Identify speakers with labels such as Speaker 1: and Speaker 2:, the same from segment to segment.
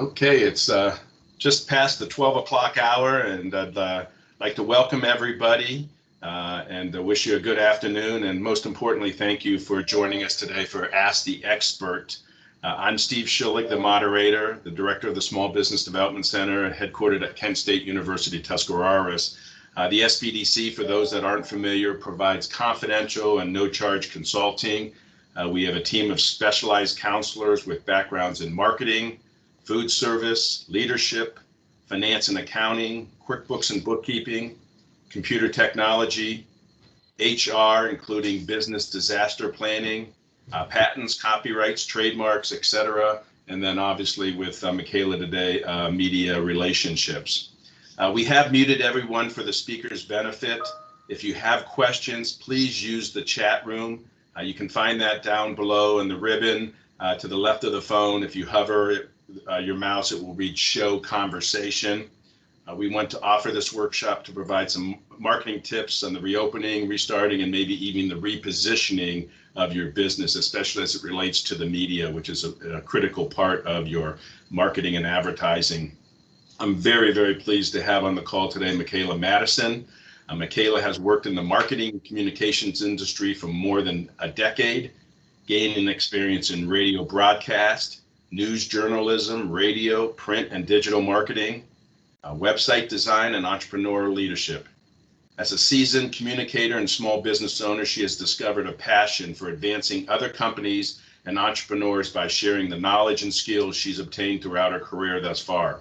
Speaker 1: Okay, it's just past the 12 o'clock hour, and I'd like to welcome everybody and wish you a good afternoon. And most importantly, thank you for joining us today for Ask the Expert. I'm Steve Schillig, the moderator, the director of the Small Business Development Center, headquartered at Kent State University, Tuscarawas. The SBDC, for those that aren't familiar, provides confidential and no-charge consulting. We have a team of specialized counselors with backgrounds in marketing, food service, leadership, finance and accounting, QuickBooks and bookkeeping, computer technology, HR, including business disaster planning, patents, copyrights, trademarks, etc. And then obviously with Michaela today, media relationships. We have muted everyone for the speaker's benefit. If you have questions, please use the chat room. You can find that down below in the ribbon to the left of the phone. If you hover your mouse, it will read Show Conversation. We want to offer this workshop to provide some marketing tips on the reopening, restarting, and maybe even the repositioning of your business, especially as it relates to the media, which is a critical part of your marketing and advertising. I'm very, very pleased to have on the call today Michaela Madison. Michaela has worked in the marketing and communications industry for more than a decade, gaining experience in radio broadcast, news journalism, radio, print and digital marketing, website design, and entrepreneurial leadership. As a seasoned communicator and small business owner, she has discovered a passion for advancing other companies and entrepreneurs by sharing the knowledge and skills she's obtained throughout her career thus far.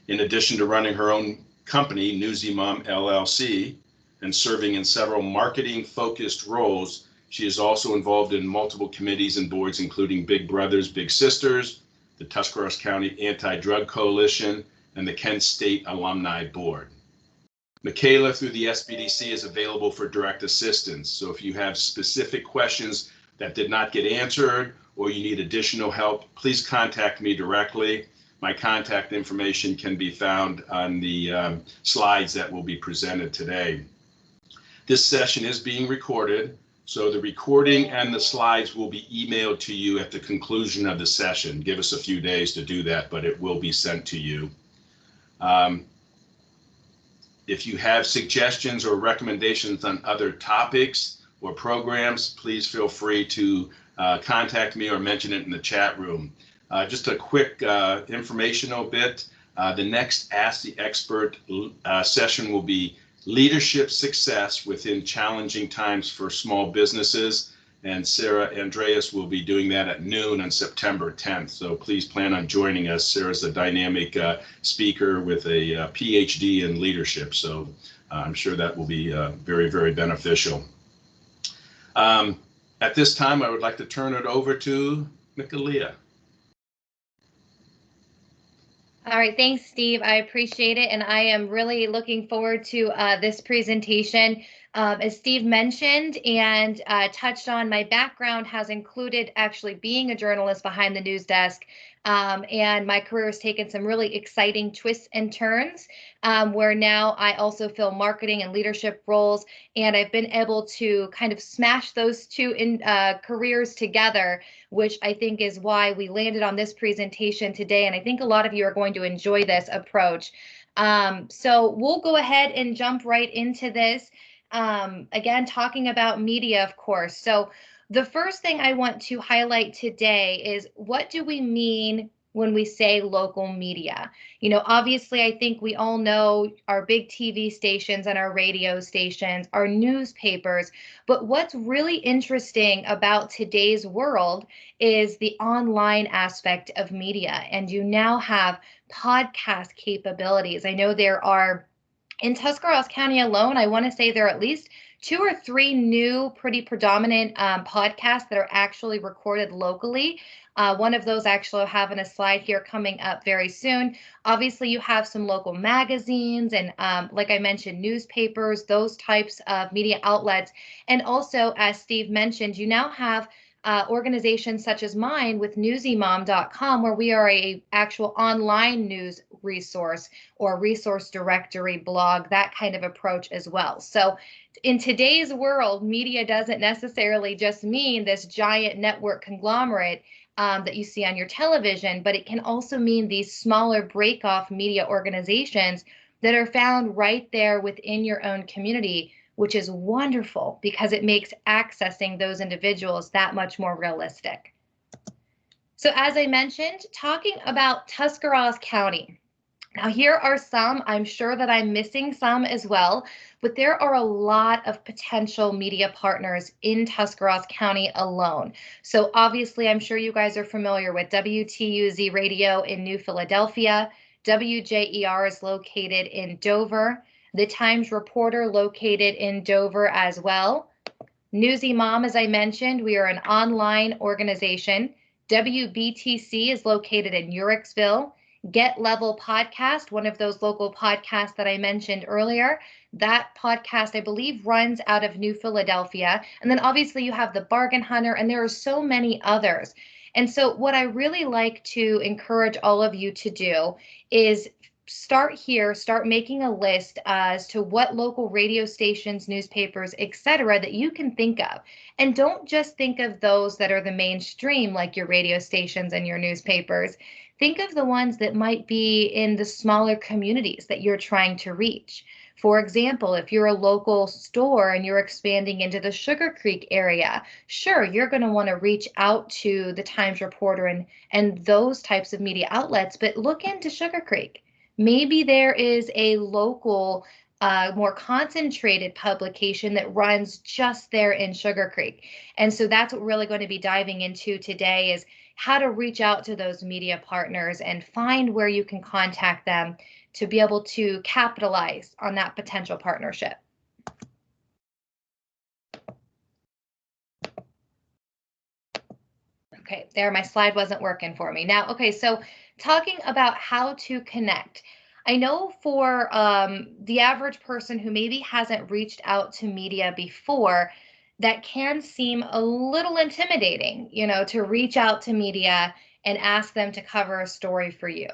Speaker 1: In addition to running her own company, Newsy Mom LLC, and serving in several marketing-focused roles, she is also involved in multiple committees and boards, including Big Brothers Big Sisters, the Tuscarawas County Anti-Drug Coalition, and the Kent State Alumni Board. Michaela, through the SBDC, is available for direct assistance. So if you have specific questions that did not get answered or you need additional help, please contact me directly. My contact information can be found on the slides that will be presented today. This session is being recorded, so the recording and the slides will be emailed to you at the conclusion of the session. Give us a few days to do that, but it will be sent to you. If you have suggestions or recommendations on other topics or programs, please feel free to contact me or mention it in the chat room. Just a quick informational bit. The next Ask the Expert session will be Leadership Success Within Challenging Times for Small Businesses. And Sarah Andreas will be doing that at noon on September 10th. So please plan on joining us. Sarah's a dynamic speaker with a PhD in leadership. So I'm sure that will be very, very beneficial. At this time, I would like to turn it over to Michaela.
Speaker 2: All right, thanks, Steve. I appreciate it, and I am really looking forward to this presentation. As Steve mentioned and touched on, my background has included actually being a journalist behind the news desk, and my career has taken some really exciting twists and turns, where now I also fill marketing and leadership roles, and I've been able to kind of smash those two careers together, which I think is why we landed on this presentation today, and I think a lot of you are going to enjoy this approach. So we'll go ahead and jump right into this. Again, talking about media, of course. So the first thing I want to highlight today is, what do we mean when we say local media? You know, obviously, I think we all know our big TV stations and our radio stations, our newspapers, but what's really interesting about today's world is the online aspect of media, and you now have podcast capabilities. I know there are, in Tuscarawas County alone, I want to say there are at least 2 or 3 new, pretty predominant podcasts that are actually recorded locally. One of those actually having a slide here coming up very soon. Obviously, you have some local magazines and, like I mentioned, newspapers, those types of media outlets. And also, as Steve mentioned, you now have organizations such as mine with newsymom.com, where we are a actual online news resource or resource directory blog, that kind of approach as well. So in today's world, media doesn't necessarily just mean this giant network conglomerate. that you see on your television, but it can also mean these smaller break-off media organizations that are found right there within your own community, which is wonderful because it makes accessing those individuals that much more realistic. So as I mentioned, talking about Tuscarawas County. Now, here are some. I'm sure that I'm missing some as well, but there are a lot of potential media partners in Tuscarawas County alone. So obviously, I'm sure you guys are familiar with WTUZ Radio in New Philadelphia. WJER is located in Dover. The Times Reporter located in Dover as well. Newsy Mom, as I mentioned, we are an online organization. WBTC is located in Uricksville. Get Level Podcast, one of those local podcasts that I mentioned earlier. That podcast, I believe, runs out of New Philadelphia. And then obviously you have the Bargain Hunter, and there are so many others. And so what I really like to encourage all of you to do is start here, start making a list as to what local radio stations, newspapers, etc., that you can think of. And don't just think of those that are the mainstream, like your radio stations and your newspapers. Think of the ones that might be in the smaller communities that you're trying to reach. For example, if you're a local store and you're expanding into the Sugar Creek area, sure, you're going to want to reach out to the Times Reporter and those types of media outlets, but look into Sugar Creek. Maybe there is a local, more concentrated publication that runs just there in Sugar Creek. And so that's what we're really going to be diving into today is how to reach out to those media partners and find where you can contact them to be able to capitalize on that potential partnership. Okay, there, my slide wasn't working for me. Now, okay, so talking about how to connect. I know for the average person who maybe hasn't reached out to media before, that can seem a little intimidating, to reach out to media and ask them to cover a story for you.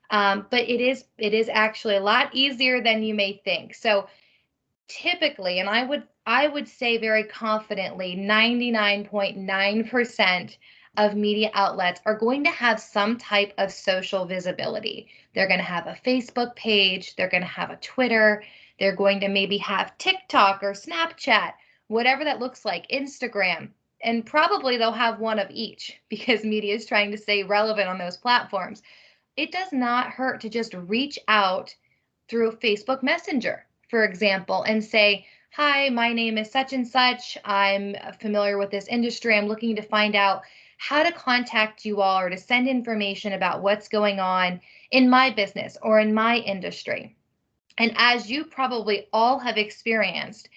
Speaker 2: But it is actually a lot easier than you may think. So typically, and I would say very confidently, 99.9% of media outlets are going to have some type of social visibility. They're going to have a Facebook page, they're going to have a Twitter, they're going to maybe have TikTok or Snapchat, whatever that looks like, Instagram, and probably they'll have one of each because media is trying to stay relevant on those platforms. It does not hurt to just reach out through Facebook Messenger, for example, and say, hi, my name is such and such. I'm familiar with this industry. I'm looking to find out how to contact you all or to send information about what's going on in my business or in my industry. And as you probably all have experienced,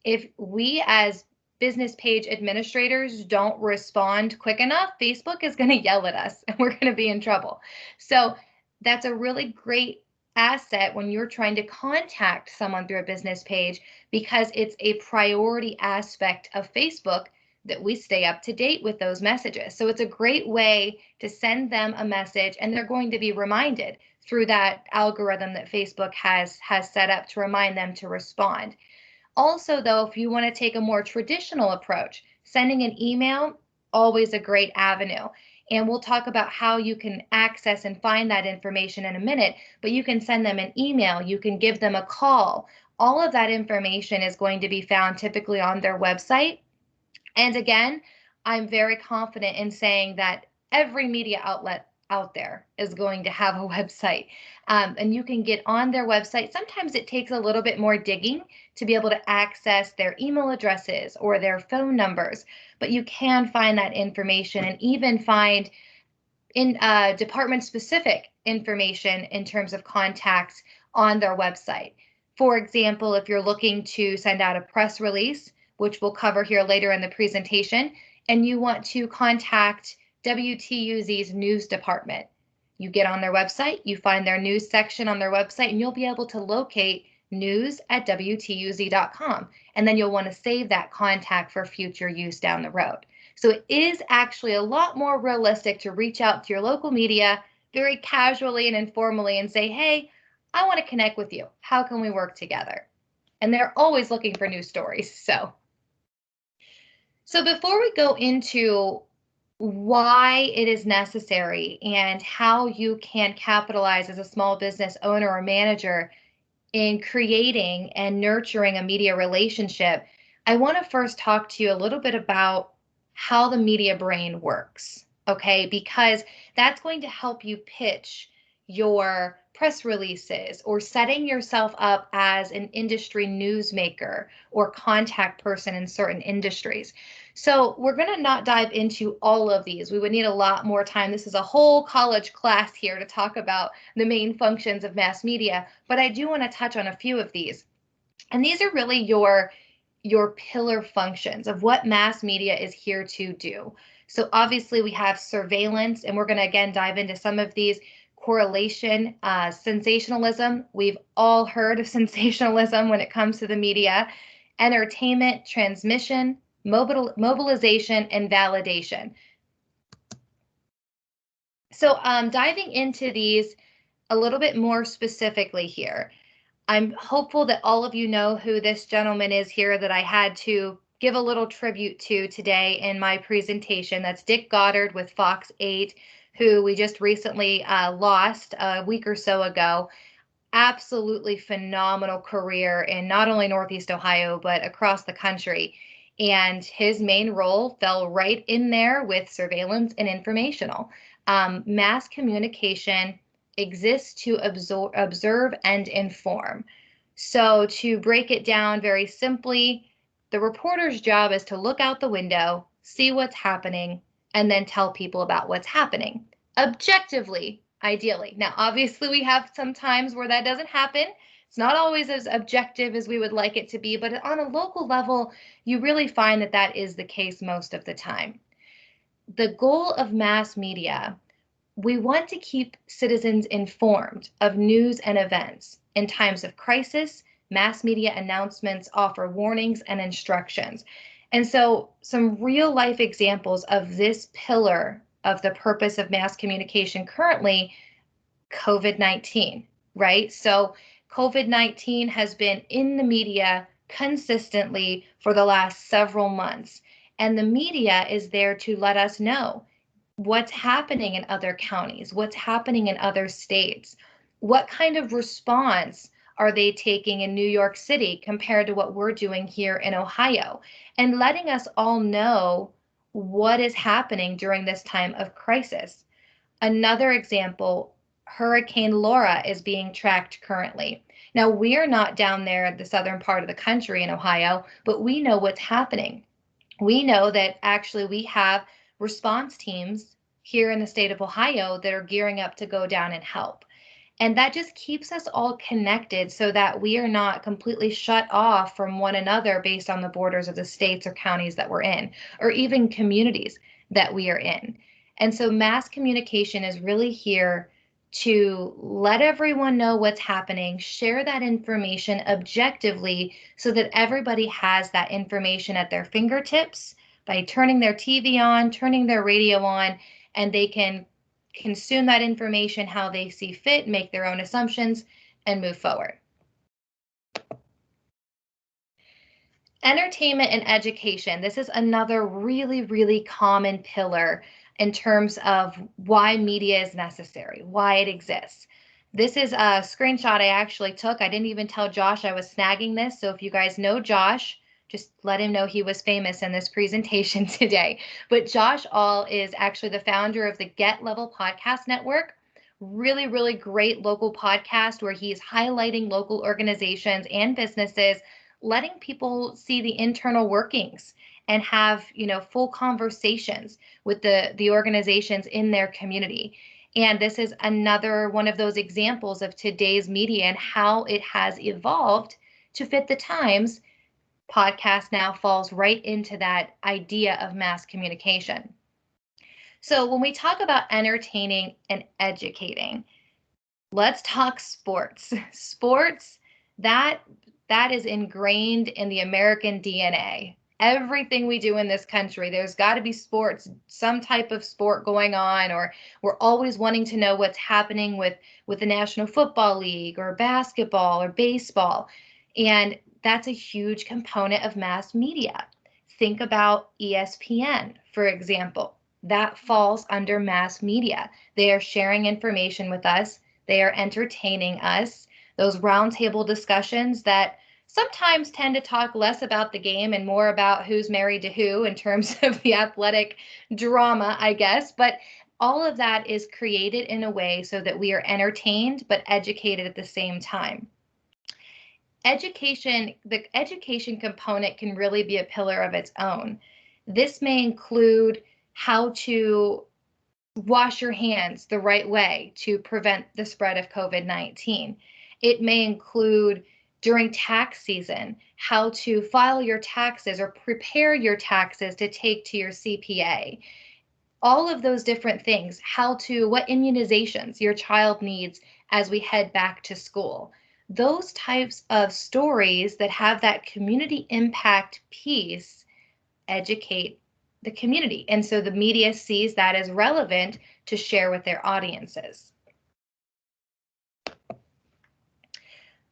Speaker 2: if we as business page administrators don't respond quick enough, Facebook is going to yell at us and we're going to be in trouble. So that's a really great asset when you're trying to contact someone through a business page because it's a priority aspect of Facebook that we stay up to date with those messages. So it's a great way to send them a message and they're going to be reminded through that algorithm that Facebook has set up to remind them to respond. Also, though, if you want to take a more traditional approach, sending an email, always a great avenue. And we'll talk about how you can access and find that information in a minute, but you can send them an email, you can give them a call. All of that information is going to be found typically on their website. And again, I'm very confident in saying that every media outlet out there is going to have a website, and you can get on their website. Sometimes it takes a little bit more digging to be able to access their email addresses or their phone numbers, but you can find that information and even find in department specific information in terms of contacts on their website. For example, if you're looking to send out a press release, which we'll cover here later in the presentation, and you want to contact WTUZ's news department. You get on their website, you find their news section on their website, and you'll be able to locate news@WTUZ.com. And then you'll want to save that contact for future use down the road. So it is actually a lot more realistic to reach out to your local media very casually and informally and say, hey, I want to connect with you. How can we work together? And they're always looking for new stories. So before we go into why it is necessary and how you can capitalize as a small business owner or manager in creating and nurturing a media relationship, I want to first talk to you a little bit about how the media brain works, okay? Because that's going to help you pitch your press releases or setting yourself up as an industry newsmaker or contact person in certain industries. So we're going to not dive into all of these. We would need a lot more time. This is a whole college class here to talk about the main functions of mass media, but I do want to touch on a few of these. And these are really your pillar functions of what mass media is here to do. So obviously we have surveillance, and we're going to again dive into some of these. Correlation, sensationalism. We've all heard of sensationalism when it comes to the media. Entertainment, transmission, mobilization, and validation. So diving into these a little bit more specifically here, I'm hopeful that all of you know who this gentleman is here that I had to give a little tribute to today in my presentation. That's Dick Goddard with Fox 8, who we just recently lost a week or so ago. Absolutely phenomenal career in not only Northeast Ohio, but across the country. And his main role fell right in there with surveillance and informational. Mass communication exists to observe and inform. So, to break it down very simply, the reporter's job is to look out the window, see what's happening, and then tell people about what's happening objectively, ideally. Now, obviously, we have some times where that doesn't happen. It's not always as objective as we would like it to be, but on a local level, you really find that that is the case most of the time. The goal of mass media, we want to keep citizens informed of news and events. In times of crisis, mass media announcements offer warnings and instructions. And so, some real life examples of this pillar of the purpose of mass communication currently, COVID-19, right? So, COVID-19 has been in the media consistently for the last several months. And the media is there to let us know what's happening in other counties, what's happening in other states, what kind of response are they taking in New York City compared to what we're doing here in Ohio, and letting us all know what is happening during this time of crisis. Another example, Hurricane Laura is being tracked currently. Now, we're not down there at the southern part of the country in Ohio, but we know what's happening. We know that actually we have response teams here in the state of Ohio that are gearing up to go down and help. And that just keeps us all connected so that we are not completely shut off from one another based on the borders of the states or counties that we're in, or even communities that we are in. And so mass communication is really here to let everyone know what's happening, share that information objectively so that everybody has that information at their fingertips by turning their TV on, turning their radio on, and they can consume that information how they see fit, make their own assumptions, and move forward. Entertainment and education. This is another really, really common pillar in terms of why media is necessary, why it exists. This is a screenshot I actually took. I didn't even tell Josh I was snagging this. So if you guys know Josh, just let him know he was famous in this presentation today. But Josh All is actually the founder of the Get Level Podcast Network. Really, really great local podcast where he's highlighting local organizations and businesses, letting people see the internal workings and have, full conversations with the organizations in their community. And this is another one of those examples of today's media and how it has evolved to fit the times. Podcast now falls right into that idea of mass communication. So when we talk about entertaining and educating, let's talk sports. Sports, that is ingrained in the American DNA. Everything we do in this country, there's got to be sports, some type of sport going on, or we're always wanting to know what's happening with the National Football League or basketball or baseball. And that's a huge component of mass media. Think about ESPN, for example. that falls under mass media. They are sharing information with us. They are entertaining us. Those roundtable discussions that sometimes tend to talk less about the game and more about who's married to who in terms of the athletic drama, I guess. But all of that is created in a way so that we are entertained but educated at the same time. The education component can really be a pillar of its own. This may include how to wash your hands the right way to prevent the spread of COVID-19. It may include during tax season, how to file your taxes or prepare your taxes to take to your CPA. All of those different things, what immunizations your child needs as we head back to school. Those types of stories that have that community impact piece educate the community. And so the media sees that as relevant to share with their audiences.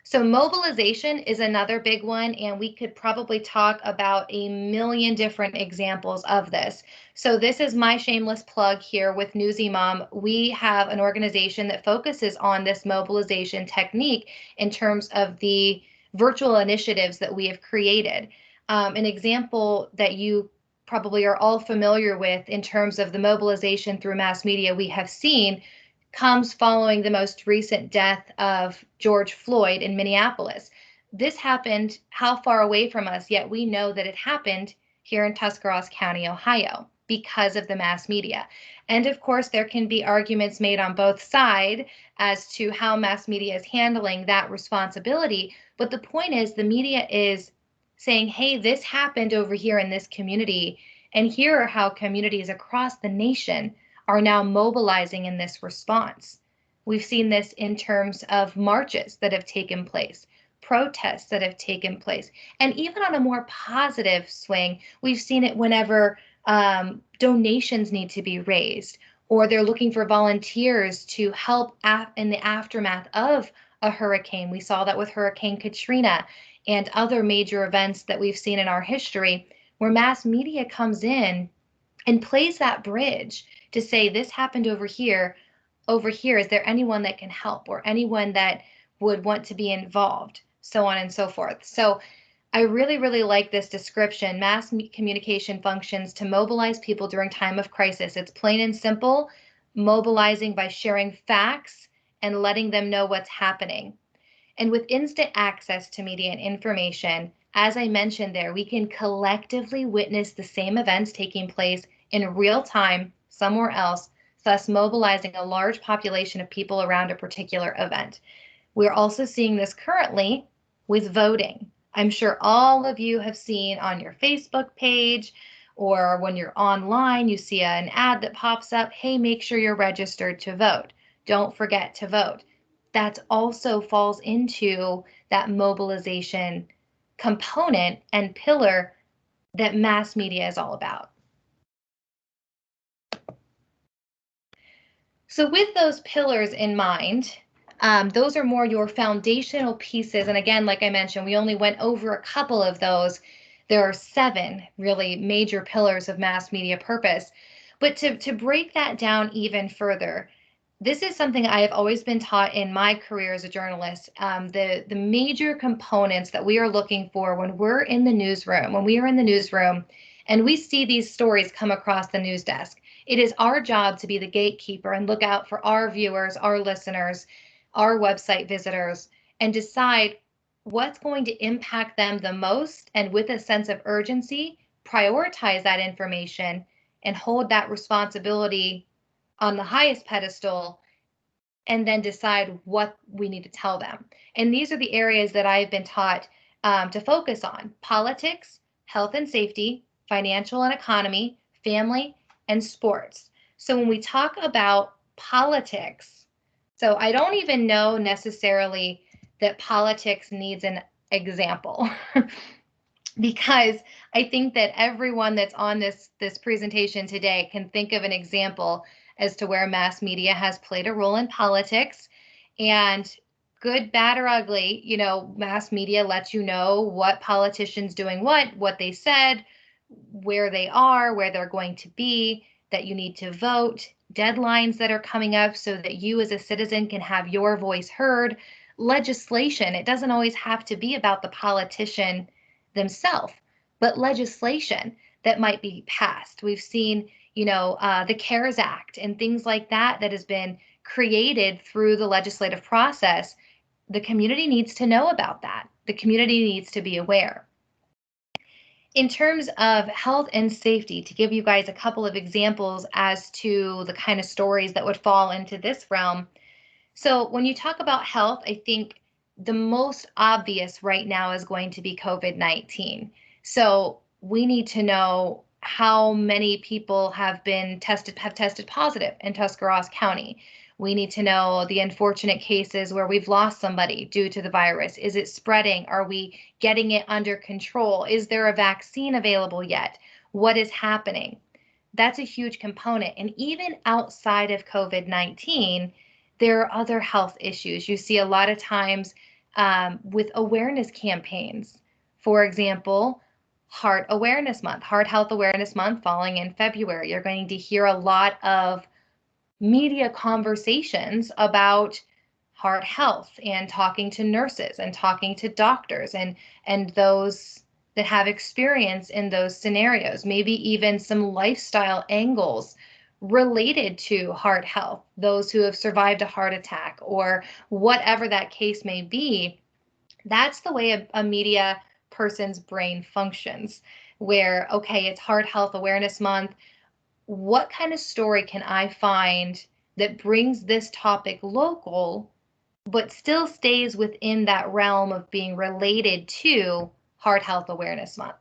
Speaker 2: So mobilization is another big one, and we could probably talk about a million different examples of this. So this is my shameless plug here with Newsy Mom. We have an organization that focuses on this mobilization technique in terms of the virtual initiatives that we have created. An example that you probably are all familiar with in terms of the mobilization through mass media we have seen comes following the most recent death of George Floyd in Minneapolis. This happened how far away from us, yet we know that it happened here in Tuscarawas County, Ohio, because of the mass media. And of course, there can be arguments made on both sides as to how mass media is handling that responsibility. But the point is, the media is saying, hey, this happened over here in this community, and here are how communities across the nation are now mobilizing in this response. We've seen this in terms of marches that have taken place, protests that have taken place, and even on a more positive swing, we've seen it whenever donations need to be raised, or they're looking for volunteers to help in the aftermath of a hurricane. We saw that with Hurricane Katrina and other major events that we've seen in our history, where mass media comes in and plays that bridge to say, this happened over here, is there anyone that can help or anyone that would want to be involved, so on and so forth. So I really, really like this description. Mass communication functions to mobilize people during time of crisis. It's plain and simple, mobilizing by sharing facts and letting them know what's happening. And with instant access to media and information, as I mentioned there, we can collectively witness the same events taking place in real time somewhere else, thus mobilizing a large population of people around a particular event. We're also seeing this currently with voting. I'm sure all of you have seen on your Facebook page, or when you're online, you see an ad that pops up, hey, make sure you're registered to vote. Don't forget to vote. That also falls into that mobilization component and pillar that mass media is all about. So with those pillars in mind, those are more your foundational pieces. And again, like I mentioned, we only went over a couple of those. There are 7 really major pillars of mass media purpose. But to break that down even further, this is something I have always been taught in my career as a journalist. The major components that we are looking for when we are in the newsroom and we see these stories come across the news desk, it is our job to be the gatekeeper and look out for our viewers, our listeners, our website visitors, and decide what's going to impact them the most, and with a sense of urgency, prioritize that information and hold that responsibility on the highest pedestal, and then decide what we need to tell them. And these are the areas that I've been taught to focus on: politics, health and safety, financial and economy, family, and sports. So when we talk about politics, so I don't even know necessarily that politics needs an example because I think that everyone that's on this presentation today can think of an example as to where mass media has played a role in politics. And good, bad, or ugly, mass media lets you know what politicians doing what they said, where they are, where they're going to be. that you need to vote, deadlines that are coming up so that you as a citizen can have your voice heard, legislation. It doesn't always have to be about the politician themselves, but legislation that might be passed. We've seen, the CARES Act and things like that that has been created through the legislative process. The community needs to know about that. The community needs to be aware. In terms of health and safety, to give you guys a couple of examples as to the kind of stories that would fall into this realm. So when you talk about health, I think the most obvious right now is going to be COVID-19. So we need to know how many people have tested positive in Tuscarawas County. We need to know the unfortunate cases where we've lost somebody due to the virus. Is it spreading? Are we getting it under control? Is there a vaccine available yet? What is happening? That's a huge component. And even outside of COVID-19, there are other health issues. You see a lot of times with awareness campaigns. For example, Heart Awareness Month, Heart Health Awareness Month falling in February. You're going to hear a lot of media conversations about heart health and talking to nurses and talking to doctors and those that have experience in those scenarios, maybe even some lifestyle angles related to heart health, those who have survived a heart attack or whatever that case may be. That's the way a media person's brain functions, where, okay, it's Heart Health Awareness Month. What kind of story can I find that brings this topic local, but still stays within that realm of being related to Heart Health Awareness Month?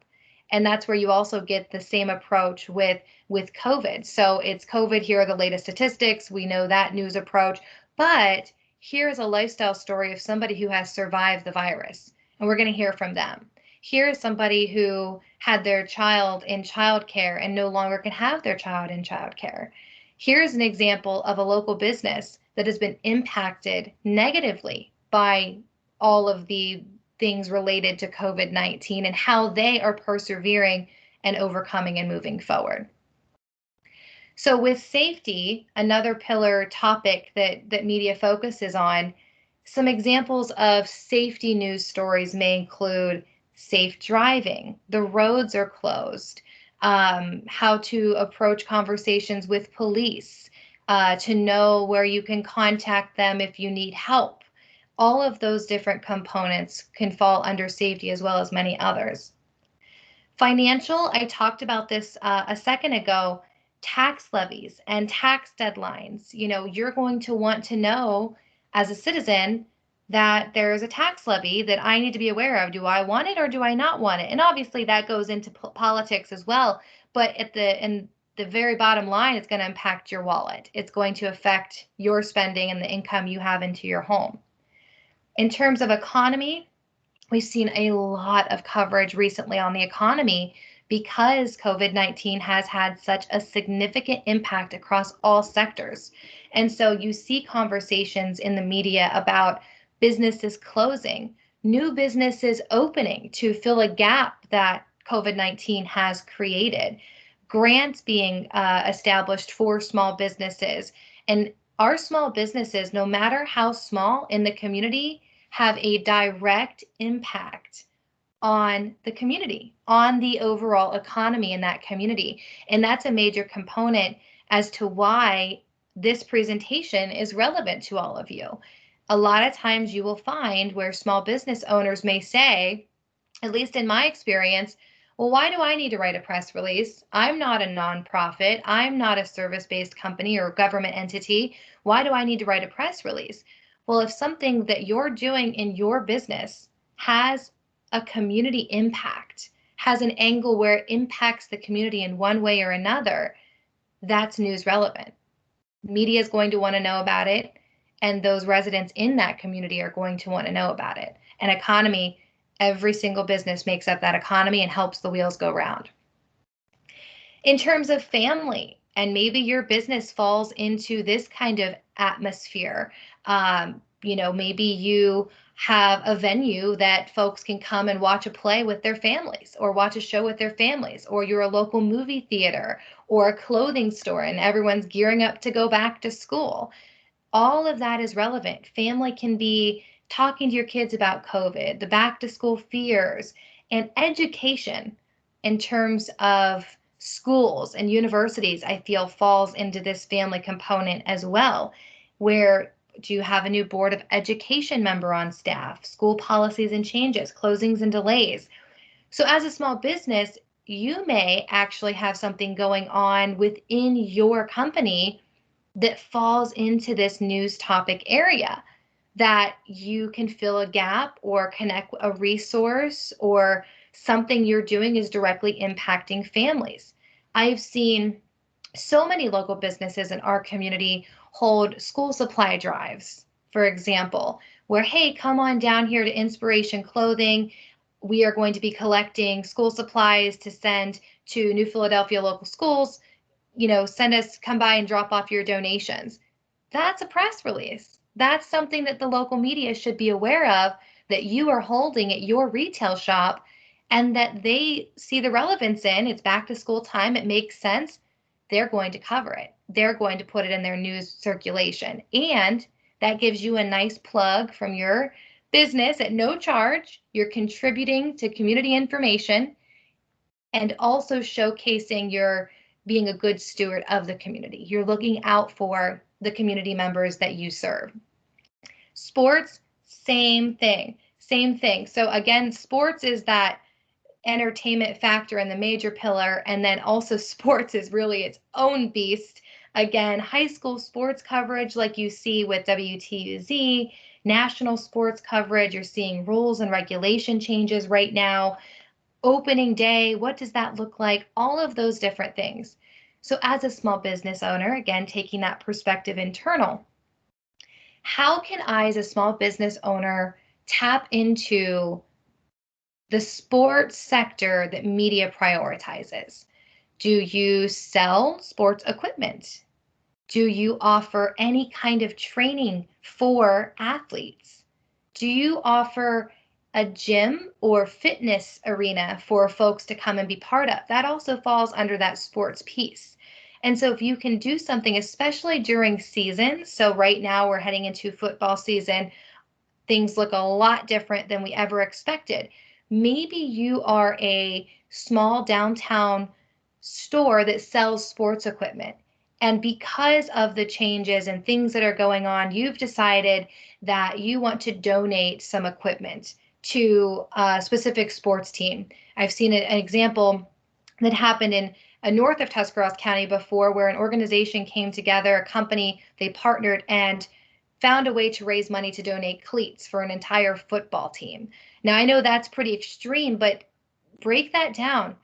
Speaker 2: And that's where you also get the same approach with COVID. So it's COVID, here are the latest statistics. We know that news approach, but here is a lifestyle story of somebody who has survived the virus, and we're going to hear from them. Here is somebody who had their child in childcare and no longer can have their child in childcare. Here's an example of a local business that has been impacted negatively by all of the things related to COVID-19 and how they are persevering and overcoming and moving forward. So with safety, another pillar topic that media focuses on, some examples of safety news stories may include safe driving, the roads are closed, how to approach conversations with police, to know where you can contact them if you need help. All of those different components can fall under safety as well as many others. Financial, I talked about this a second ago, tax levies and tax deadlines. You're going to want to know as a citizen that there's a tax levy that I need to be aware of. Do I want it or do I not want it? And obviously that goes into politics as well, but in the very bottom line, it's going to impact your wallet. It's going to affect your spending and the income you have into your home. In terms of economy, we've seen a lot of coverage recently on the economy because COVID-19 has had such a significant impact across all sectors. And so you see conversations in the media about businesses closing, new businesses opening to fill a gap that COVID-19 has created, grants being established for small businesses. And our small businesses, no matter how small in the community, have a direct impact on the community, on the overall economy in that community. And that's a major component as to why this presentation is relevant to all of you. A lot of times you will find where small business owners may say, at least in my experience, well, why do I need to write a press release? I'm not a nonprofit. I'm not a service-based company or government entity. Why do I need to write a press release? Well, if something that you're doing in your business has a community impact, has an angle where it impacts the community in one way or another, that's news relevant. Media is going to want to know about it, and those residents in that community are going to want to know about it. And economy, every single business makes up that economy and helps the wheels go round. In terms of family, and maybe your business falls into this kind of atmosphere, maybe you have a venue that folks can come and watch a play with their families or watch a show with their families, or you're a local movie theater or a clothing store and everyone's gearing up to go back to school. All of that is relevant. Family can be talking to your kids about COVID, the back to school fears, and education in terms of schools and universities, I feel falls into this family component as well. Where do you have a new board of education member on staff, school policies and changes, closings and delays? So, as a small business, you may actually have something going on within your company that falls into this news topic area that you can fill a gap or connect a resource, or something you're doing is directly impacting families. I've seen so many local businesses in our community hold school supply drives, for example, where, hey, come on down here to Inspiration Clothing. We are going to be collecting school supplies to send to New Philadelphia local schools. Send us, come by and drop off your donations. That's a press release. That's something that the local media should be aware of, that you are holding at your retail shop, and that they see the relevance in. It's back to school time. It makes sense. They're going to cover it. They're going to put it in their news circulation. And that gives you a nice plug from your business at no charge. You're contributing to community information and also showcasing your being a good steward of the community. You're looking out for the community members that you serve. Sports, same thing, same thing. So again, sports is that entertainment factor and the major pillar, and then also sports is really its own beast. Again, high school sports coverage like you see with WTUZ, national sports coverage, you're seeing rules and regulation changes right now. Opening day, what does that look like? All of those different things. So as a small business owner, again, taking that perspective internal, how can I, as a small business owner, tap into the sports sector that media prioritizes? Do you sell sports equipment? Do you offer any kind of training for athletes? Do you offer a gym or fitness arena for folks to come and be part of? That also falls under that sports piece. And so if you can do something, especially during seasons, so right now we're heading into football season, things look a lot different than we ever expected. Maybe you are a small downtown store that sells sports equipment. And because of the changes and things that are going on, you've decided that you want to donate some equipment to a specific sports team. I've seen an example that happened in north of Tuscarawas County before, where an organization came together, a company, they partnered and found a way to raise money to donate cleats for an entire football team. Now, I know that's pretty extreme, but break that down.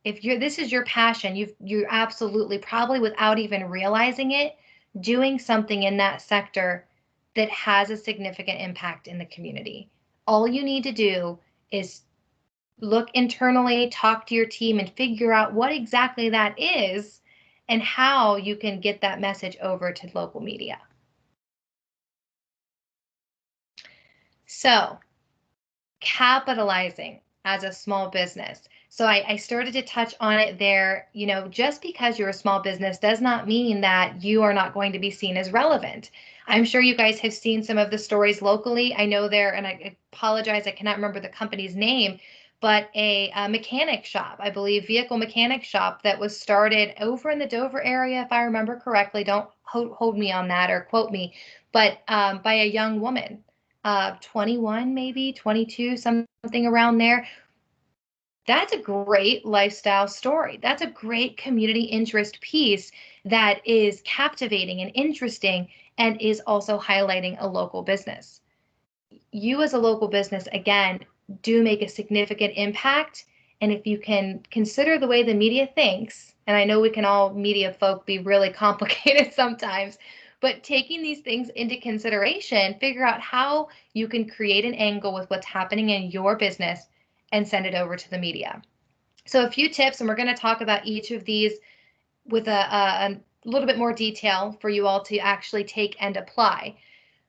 Speaker 2: If this is your passion, you're absolutely, probably without even realizing it, doing something in that sector that has a significant impact in the community. All you need to do is look internally, talk to your team, and figure out what exactly that is and how you can get that message over to local media. So, capitalizing as a small business. So I started to touch on it there. Just because you're a small business does not mean that you are not going to be seen as relevant. I'm sure you guys have seen some of the stories locally. I know there, and I apologize, I cannot remember the company's name, but a mechanic shop, I believe vehicle mechanic shop, that was started over in the Dover area, if I remember correctly. Don't hold me on that or quote me, but by a young woman, 21, maybe 22, something around there. That's a great lifestyle story. That's a great community interest piece that is captivating and interesting and is also highlighting a local business. You as a local business, again, do make a significant impact. And if you can consider the way the media thinks, and I know we can all media folk be really complicated sometimes, but taking these things into consideration, figure out how you can create an angle with what's happening in your business and send it over to the media. So a few tips, and we're going to talk about each of these with a little bit more detail for you all to actually take and apply.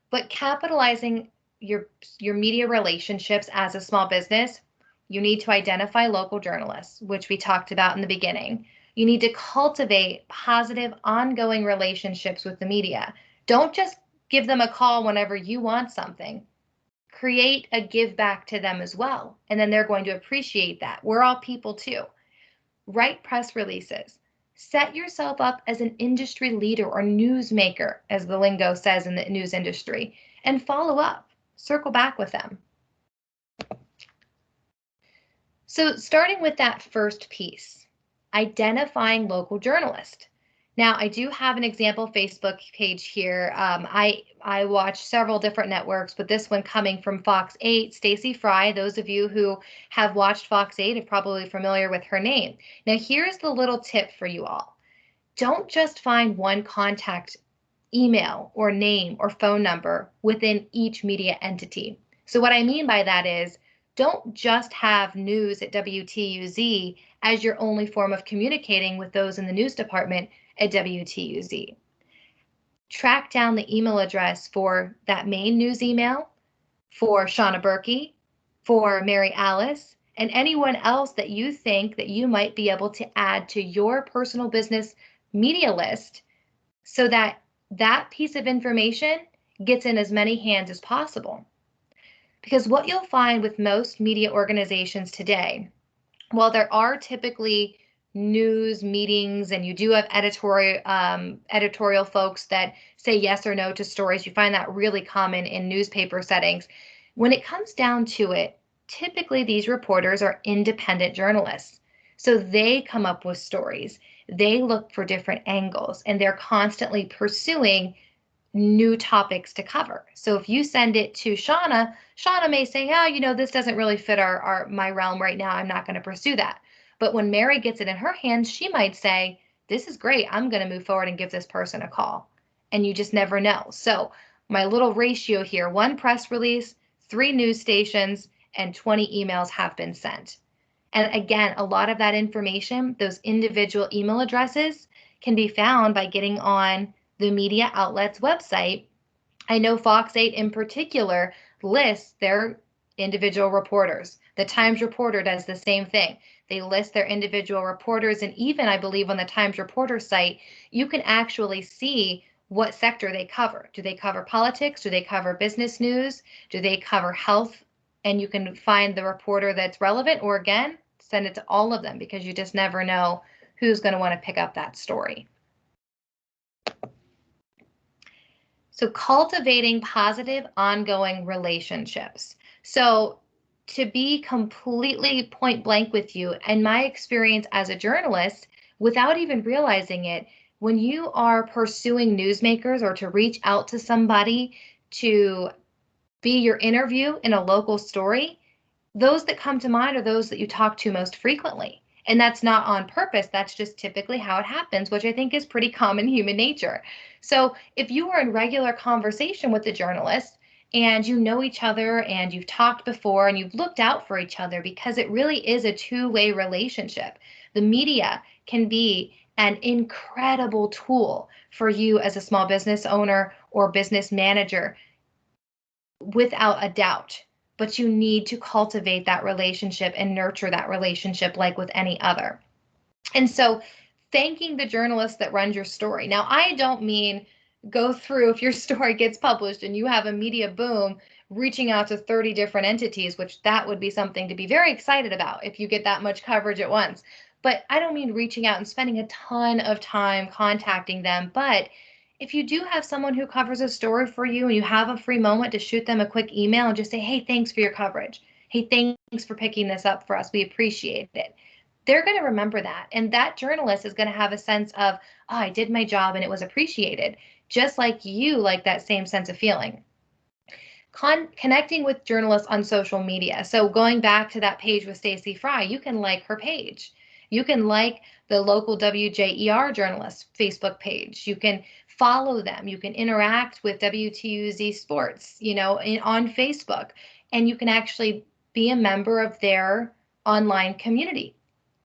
Speaker 2: But capitalizing your media relationships as a small business, you need to identify local journalists, which we talked about in the beginning. You need to cultivate positive, ongoing relationships with the media. Don't just give them a call whenever you want something. Create a give back to them as well, and then they're going to appreciate that. We're all people too. Write press releases. Set yourself up as an industry leader or newsmaker, as the lingo says in the news industry, and follow up. Circle back with them. So starting with that first piece, identifying local journalists. Now, I do have an example Facebook page here. I watch several different networks, but this one coming from Fox 8, Stacey Fry. Those of you who have watched Fox 8 are probably familiar with her name. Now, here's the little tip for you all. Don't just find one contact email or name or phone number within each media entity. So what I mean by that is, don't just have news at WTUZ as your only form of communicating with those in the news department at WTUZ. Track down the email address for that main news email, for Shauna Berkey, for Mary Alice, and anyone else that you think that you might be able to add to your personal business media list so that that piece of information gets in as many hands as possible. Because what you'll find with most media organizations today, while there are typically news meetings and you do have editorial folks that say yes or no to stories, you find that really common in newspaper settings. When it comes down to it, typically these reporters are independent journalists. So they come up with stories, they look for different angles, and they're constantly pursuing new topics to cover. So if you send it to Shauna, Shauna may say, oh, this doesn't really fit my realm right now. I'm not going to pursue that. But when Mary gets it in her hands, she might say, this is great. I'm going to move forward and give this person a call. And you just never know. So my little ratio here, 1 press release, 3 news stations, and 20 emails have been sent. And again, a lot of that information, those individual email addresses, can be found by getting on the media outlet's website. I know Fox 8 in particular lists their individual reporters. The Times Reporter does the same thing. They list their individual reporters, and even I believe on the Times Reporter site, you can actually see what sector they cover. Do they cover politics? Do they cover business news? Do they cover health? And you can find the reporter that's relevant, or again, send it to all of them, because you just never know who's going to want to pick up that story. So cultivating positive, ongoing relationships. So to be completely point blank with you, in my experience as a journalist, without even realizing it, when you are pursuing newsmakers or to reach out to somebody to be your interview in a local story, those that come to mind are those that you talk to most frequently. And that's not on purpose. That's just typically how it happens, which I think is pretty common human nature. So if you are in regular conversation with the journalist and you know each other and you've talked before and you've looked out for each other, because it really is a two-way relationship. The media can be an incredible tool for you as a small business owner or business manager, without a doubt. But you need to cultivate that relationship and nurture that relationship like with any other. And so thanking the journalist that runs your story. Now, I don't mean go through, if your story gets published and you have a media boom, reaching out to 30 different entities, which that would be something to be very excited about if you get that much coverage at once. But I don't mean reaching out and spending a ton of time contacting them. But if you do have someone who covers a story for you and you have a free moment to shoot them a quick email and just say, hey, thanks for your coverage. Hey, thanks for picking this up for us. We appreciate it. They're going to remember that. And that journalist is going to have a sense of, oh, I did my job and it was appreciated. Just like you like that same sense of feeling. Connecting with journalists on social media. So going back to that page with Stacey Fry, you can like her page. You can like the local WJER journalist Facebook page. You can follow them. You can interact with WTUZ Sports, on Facebook, and you can actually be a member of their online community.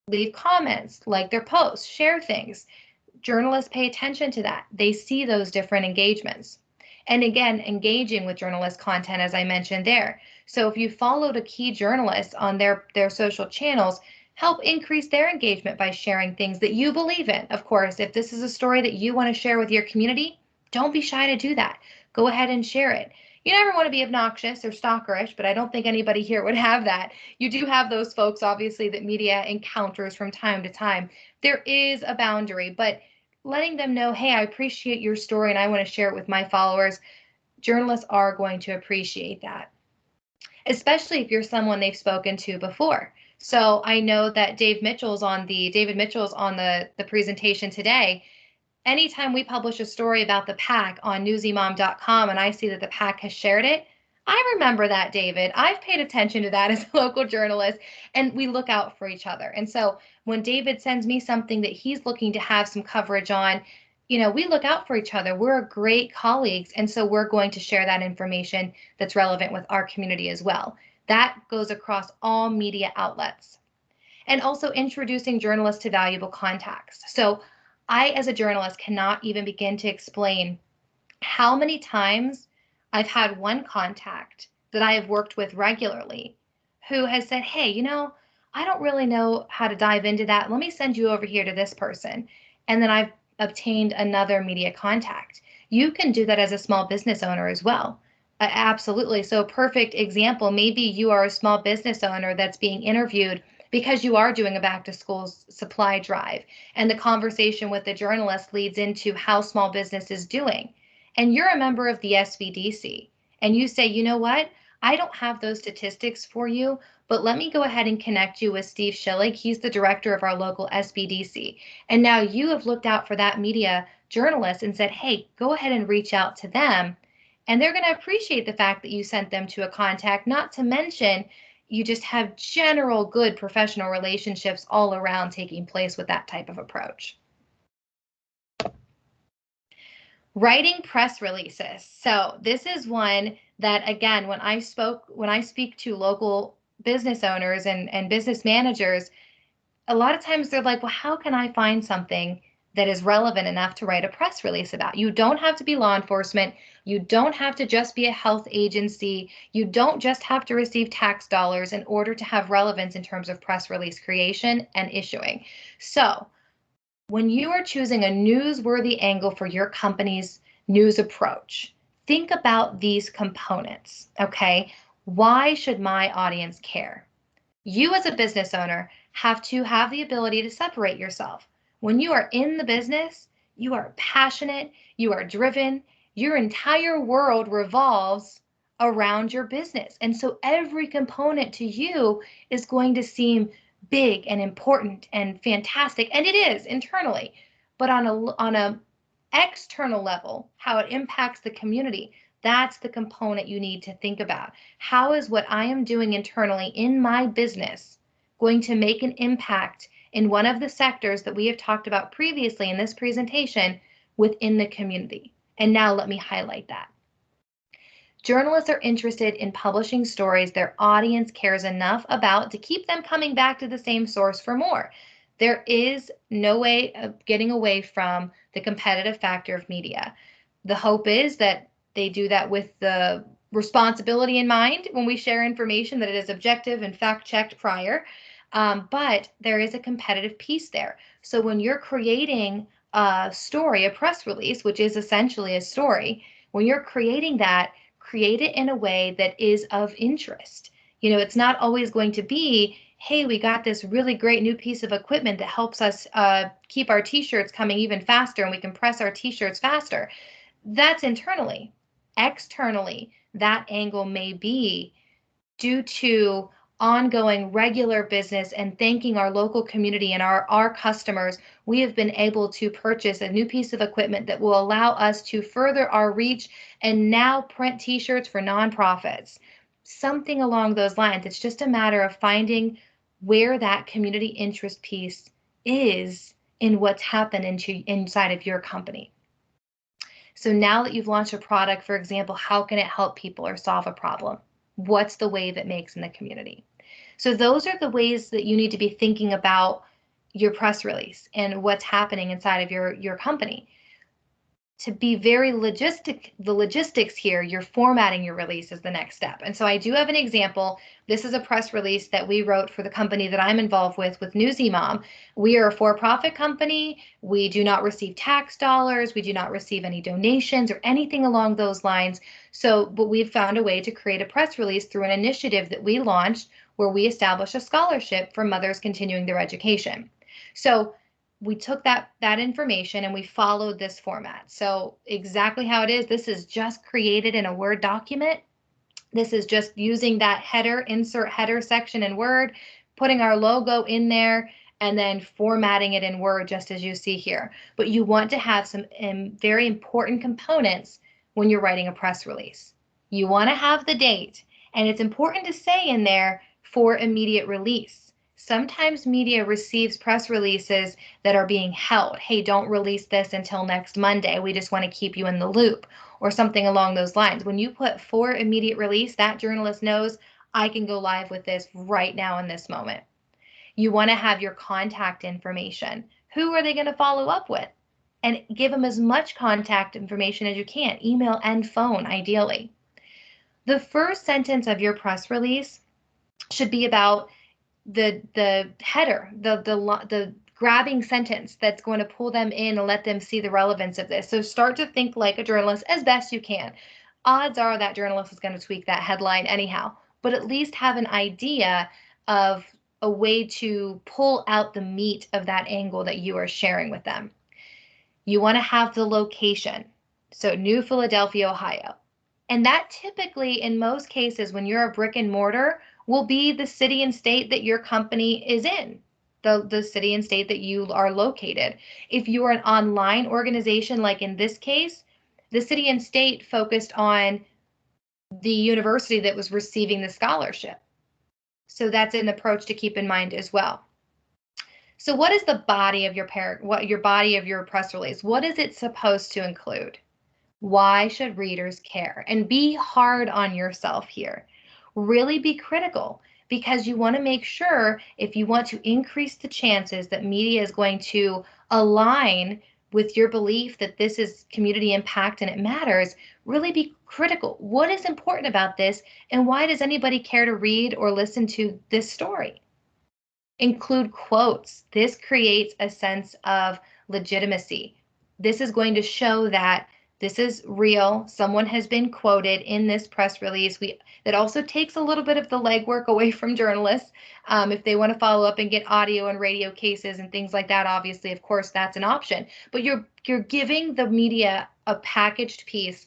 Speaker 2: Leave comments, like their posts, share things. Journalists pay attention to that. They see those different engagements. And again, engaging with journalist content, as I mentioned there. So if you followed a key journalist on their social channels, help increase their engagement by sharing things that you believe in. Of course, if this is a story that you want to share with your community, don't be shy to do that. Go ahead and share it. You never want to be obnoxious or stalkerish, but I don't think anybody here would have that. You do have those folks, obviously, that media encounters from time to time. There is a boundary, but letting them know, hey, I appreciate your story and I want to share it with my followers. Journalists are going to appreciate that, especially if you're someone they've spoken to before. So I know that David Mitchell's on the presentation today. Anytime we publish a story about the PAC on newsymom.com and I see that the PAC has shared it, I remember that, David. I've paid attention to that as a local journalist, and we look out for each other. And so when David sends me something that he's looking to have some coverage on, we look out for each other. We're great colleagues, and so we're going to share that information that's relevant with our community as well. That goes across all media outlets. And also introducing journalists to valuable contacts. So I, as a journalist, cannot even begin to explain how many times I've had one contact that I have worked with regularly who has said, hey, I don't really know how to dive into that. Let me send you over here to this person. And then I've obtained another media contact. You can do that as a small business owner as well. Absolutely. So a perfect example, maybe you are a small business owner that's being interviewed because you are doing a back to school supply drive, and the conversation with the journalist leads into how small business is doing. And you're a member of the SBDC, and you say, you know what? I don't have those statistics for you, but let me go ahead and connect you with Steve Schillig. He's the director of our local SBDC. And now you have looked out for that media journalist and said, hey, go ahead and reach out to them. And they're going to appreciate the fact that you sent them to a contact, not to mention you just have general good professional relationships all around taking place with that type of approach. Writing press releases. So this is one that, again, when I speak to local business owners and business managers, a lot of times they're like, well, how can I find something that is relevant enough to write a press release about? You don't have to be law enforcement. You don't have to just be a health agency. You don't just have to receive tax dollars in order to have relevance in terms of press release creation and issuing. So when you are choosing a newsworthy angle for your company's news approach, think about these components, okay? Why should my audience care? You as a business owner have to have the ability to separate yourself. When you are in the business, you are passionate, you are driven, your entire world revolves around your business. And so every component to you is going to seem big and important and fantastic, and it is internally. But on a external level, how it impacts the community, that's the component you need to think about. How is what I am doing internally in my business going to make an impact in one of the sectors that we have talked about previously in this presentation within the community? And now let me highlight that. Journalists are interested in publishing stories their audience cares enough about to keep them coming back to the same source for more. There is no way of getting away from the competitive factor of media. The hope is that they do that with the responsibility in mind when we share information, that it is objective and fact-checked prior. But there is a competitive piece there. So when you're creating a story, a press release, which is essentially a story, when you're creating that, create it in a way that is of interest. It's not always going to be, hey, we got this really great new piece of equipment that helps us keep our t-shirts coming even faster, and we can press our t-shirts faster. That's internally. Externally, that angle may be due to ongoing regular business and thanking our local community and our customers. We have been able to purchase a new piece of equipment that will allow us to further our reach and now print t-shirts for nonprofits. Something along those lines. It's just a matter of finding where that community interest piece is in what's happened inside of your company. So now that you've launched a product, for example, how can it help people or solve a problem? What's the wave it makes in the community? So those are the ways that you need to be thinking about your press release and what's happening inside of your company. to be very the logistics here, you're formatting your release is the next step. And so I do have an example. This is a press release that we wrote for the company that I'm involved with Newsy Mom. We are a for-profit company. We do not receive tax dollars. We do not receive any donations or anything along those lines. So, but we've found a way to create a press release through an initiative that we launched where we established a scholarship for mothers continuing their education. So we took that information and we followed this format. So exactly how it is, this is just created in a Word document. This is just using that header, insert header section in Word, putting our logo in there, and then formatting it in Word just as you see here. But you want to have some very important components when you're writing a press release. You want to have the date, and it's important to say in there for immediate release. Sometimes media receives press releases that are being held. Hey, don't release this until next Monday. We just want to keep you in the loop, or something along those lines. When you put for immediate release, that journalist knows I can go live with this right now in this moment. You want to have your contact information. Who are they going to follow up with? And give them as much contact information as you can, email and phone, ideally. The first sentence of your press release should be about the header, the grabbing sentence that's going to pull them in and let them see the relevance of this. So start to think like a journalist as best you can. Odds are that journalist is going to tweak that headline anyhow, but at least have an idea of a way to pull out the meat of that angle that you are sharing with them. You want to have the location. So New Philadelphia, Ohio. And that typically, in most cases, when you're a brick and mortar, will be the city and state that your company is in, the city and state that you are located. If you are an online organization, like in this case, the city and state focused on the university that was receiving the scholarship. So that's an approach to keep in mind as well. So what is the body of your body of your press release? What is it supposed to include? Why should readers care? And be hard on yourself here. Really be critical, because you want to make sure, if you want to increase the chances that media is going to align with your belief that this is community impact and it matters, really be critical. What is important about this, and why does anybody care to read or listen to this story? Include quotes. This creates a sense of legitimacy. This is going to show that this is real. Someone has been quoted in this press release. That also takes a little bit of the legwork away from journalists. If they want to follow up and get audio and radio cases and things like that, obviously, of course, that's an option. But you're giving the media a packaged piece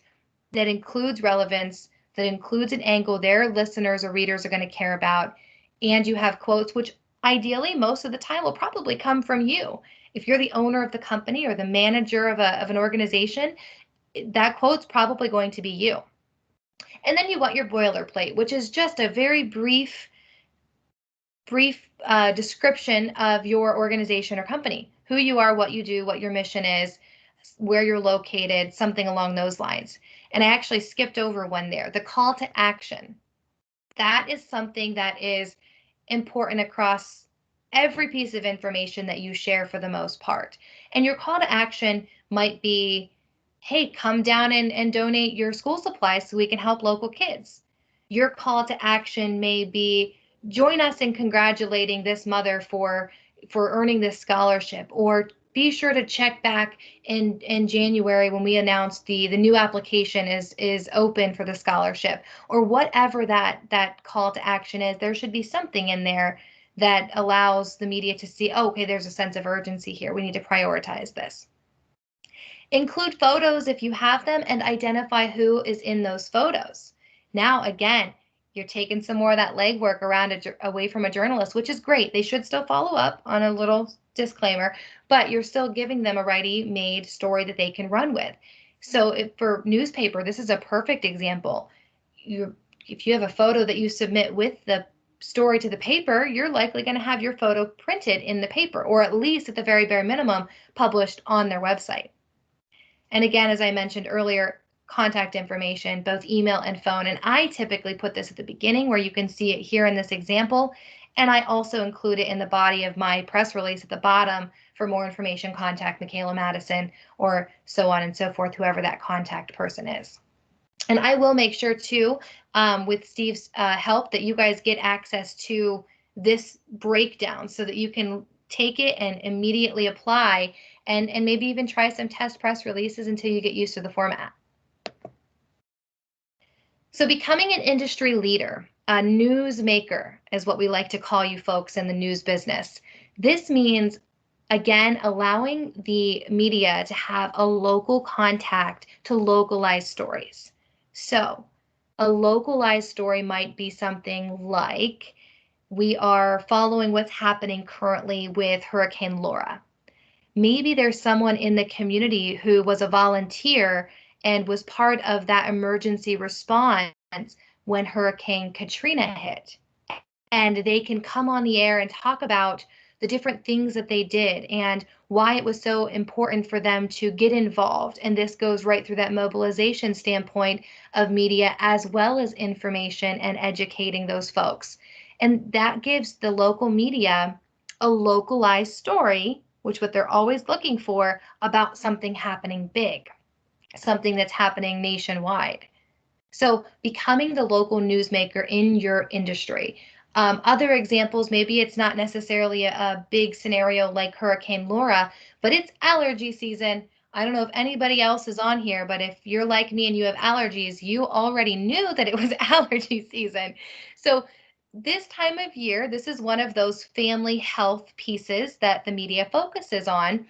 Speaker 2: that includes relevance, that includes an angle their listeners or readers are going to care about, and you have quotes, which ideally most of the time will probably come from you. If you're the owner of the company or the manager of an organization, that quote's probably going to be you. And then you want your boilerplate, which is just a very brief description of your organization or company, who you are, what you do, what your mission is, where you're located, something along those lines. And I actually skipped over one there, the call to action. That is something that is important across every piece of information that you share for the most part. And your call to action might be, hey, come down and donate your school supplies so we can help local kids. Your call to action may be, join us in congratulating this mother for earning this scholarship, or be sure to check back in January when we announce the new application is open for the scholarship, or whatever that call to action is. There should be something in there that allows the media to see, oh, okay, there's a sense of urgency here. We need to prioritize this. Include photos if you have them, and identify who is in those photos. Now, again, you're taking some more of that legwork away from a journalist, which is great. They should still follow up on a little disclaimer, but you're still giving them a ready-made story that they can run with. So for newspaper, this is a perfect example. If you have a photo that you submit with the story to the paper, you're likely going to have your photo printed in the paper, or at least at the very bare minimum, published on their website. And again, as I mentioned earlier, contact information, both email and phone. And I typically put this at the beginning, where you can see it here in this example. And I also include it in the body of my press release at the bottom For more information, contact Michaela Madison or so on and so forth, whoever that contact person is. And I will make sure too, with Steve's help, that you guys get access to this breakdown so that you can take it and immediately apply and maybe even try some test press releases until you get used to the format. So becoming an industry leader, a newsmaker is what we like to call you folks in the news business. This means, again, allowing the media to have a local contact to localize stories. So a localized story might be something like, we are following what's happening currently with Hurricane Laura. Maybe there's someone in the community who was a volunteer and was part of that emergency response when Hurricane Katrina hit. And they can come on the air and talk about the different things that they did and why it was so important for them to get involved. And this goes right through that mobilization standpoint of media, as well as information and educating those folks. And that gives the local media a localized story, which what they're always looking for, about something happening big, something that's happening nationwide. So becoming the local newsmaker in your industry. Other examples, maybe it's not necessarily a big scenario like Hurricane Laura, but it's allergy season. I don't know if anybody else is on here, but if you're like me and you have allergies, you already knew that it was allergy season. So this time of year, this is one of those family health pieces that the media focuses on.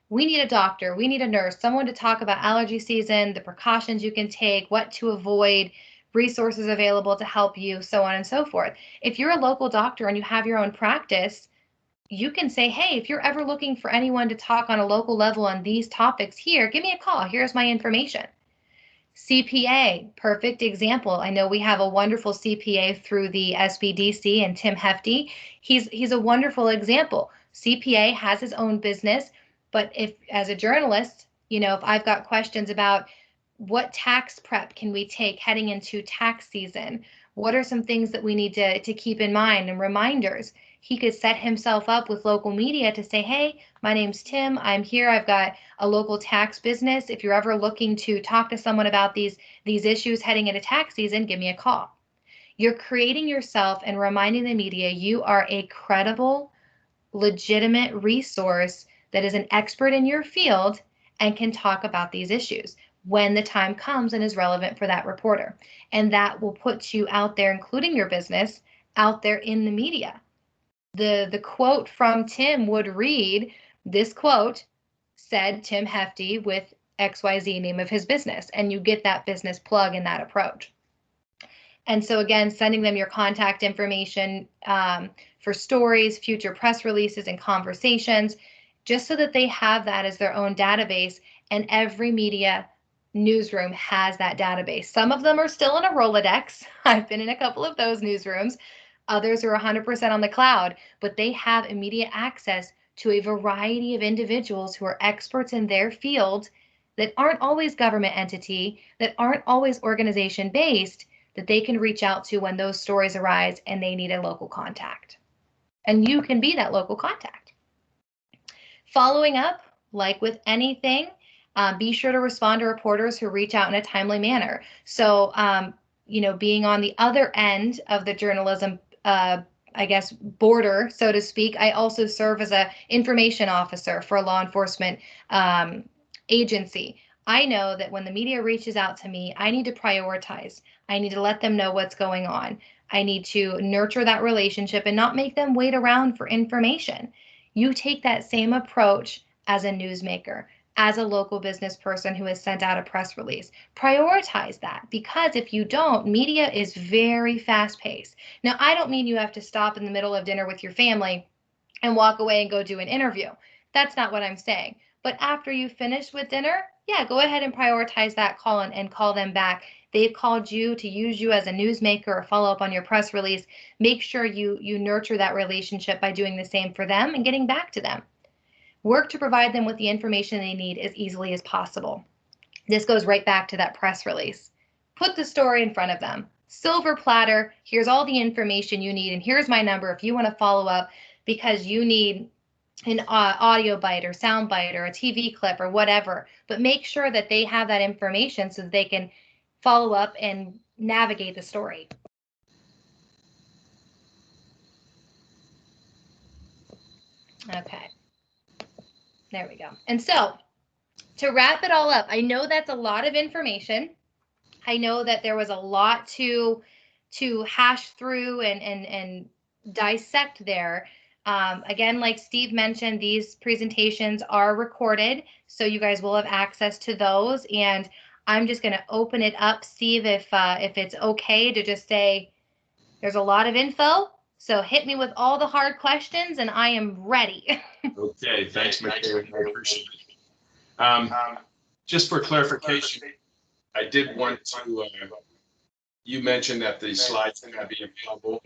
Speaker 2: We need a doctor, we need a nurse, someone to talk about allergy season, the precautions you can take, what to avoid, resources available to help you, so on and so forth. If you're a local doctor and you have your own practice, you can say, hey, if you're ever looking for anyone to talk on a local level on these topics here, give me a call. Here's my information. CPA, perfect example. I know we have a wonderful CPA through the SBDC and Tim Hefty. He's a wonderful example. CPA has his own business, but if as a journalist, if I've got questions about what tax prep can we take heading into tax season, what are some things that we need to keep in mind and reminders, he could set himself up with local media to say, hey, my name's Tim, I'm here, I've got a local tax business. If you're ever looking to talk to someone about these issues heading into tax season, give me a call. You're creating yourself and reminding the media you are a credible, legitimate resource that is an expert in your field and can talk about these issues when the time comes and is relevant for that reporter. And that will put you out there, including your business, out there in the media. The quote from Tim would read, this quote said Tim Hefty with XYZ name of his business, and you get that business plug in that approach. And so again, sending them your contact information for stories, future press releases, and conversations, just so that they have that as their own database. And every media newsroom has that database. Some of them are still in a Rolodex. I've been in a couple of those newsrooms. Others are 100% on the cloud, but they have immediate access to a variety of individuals who are experts in their field that aren't always government entity, that aren't always organization based, that they can reach out to when those stories arise and they need a local contact. And you can be that local contact. Following up, like with anything, be sure to respond to reporters who reach out in a timely manner. So, being on the other end of the journalism, border, so to speak, I also serve as an information officer for a law enforcement agency. I know that when the media reaches out to me, I need to prioritize. I need to let them know what's going on. I need to nurture that relationship and not make them wait around for information. You take that same approach as a newsmaker, as a local business person who has sent out a press release. Prioritize that, because if you don't, media is very fast paced. Now, I don't mean you have to stop in the middle of dinner with your family and walk away and go do an interview. That's not what I'm saying. But after you finish with dinner, yeah, go ahead and prioritize that call and call them back. They've called you to use you as a newsmaker or follow up on your press release. Make sure you nurture that relationship by doing the same for them and getting back to them. Work to provide them with the information they need as easily as possible. This goes right back to that press release. Put the story in front of them. Silver platter, here's all the information you need, and here's my number if you want to follow up because you need an audio bite or sound bite or a TV clip or whatever, but make sure that they have that information so that they can follow up and navigate the story. Okay, there we go. And so to wrap it all up, I know that's a lot of information. I know that there was a lot to hash through and dissect there. Again, like Steve mentioned, these presentations are recorded, so you guys will have access to those. And I'm just going to open it up, Steve, if it's okay to just say, there's a lot of info, so hit me with all the hard questions, and I am ready.
Speaker 1: Okay, thanks, McKay. I appreciate it. Just for clarification, I did want to, you mentioned that the slides are going to be available,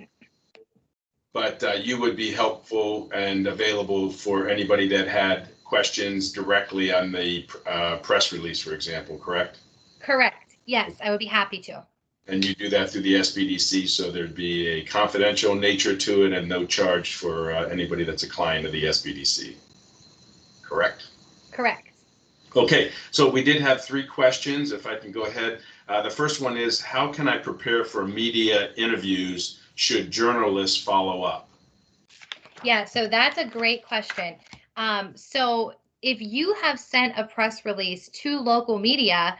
Speaker 1: but you would be helpful and available for anybody that had questions directly on the press release, for example, correct?
Speaker 2: Correct. Yes, I would be happy to.
Speaker 1: And you do that through the SBDC, so there'd be a confidential nature to it and no charge for anybody that's a client of the SBDC, correct?
Speaker 2: Correct.
Speaker 1: Okay, so we did have 3 questions, if I can go ahead. The first one is, how can I prepare for media interviews should journalists follow up?
Speaker 2: Yeah, so that's a great question. So if you have sent a press release to local media,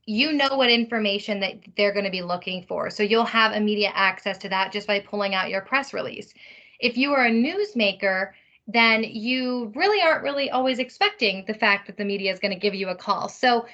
Speaker 2: you know what information that they're going to be looking for. So you'll have immediate access to that just by pulling out your press release. If you are a newsmaker, then you really aren't really always expecting the fact that the media is going to give you a call. So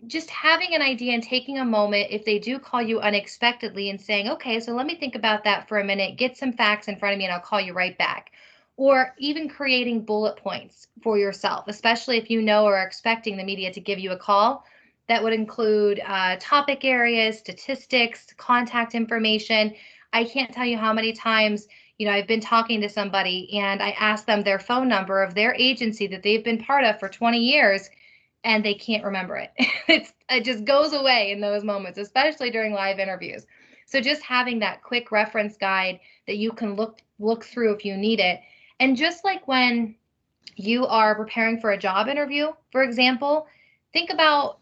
Speaker 2: just having an idea and taking a moment if they do call you unexpectedly and saying, okay, so let me think about that for a minute, get some facts in front of me, and I'll call you right back. Or even creating bullet points for yourself, especially if you know or are expecting the media to give you a call. That would include topic areas, statistics, contact information. I can't tell you how many times, I've been talking to somebody and I asked them their phone number of their agency that they've been part of for 20 years, and they can't remember it. It just goes away in those moments, especially during live interviews. So just having that quick reference guide that you can look through if you need it. And just like when you are preparing for a job interview, for example, think about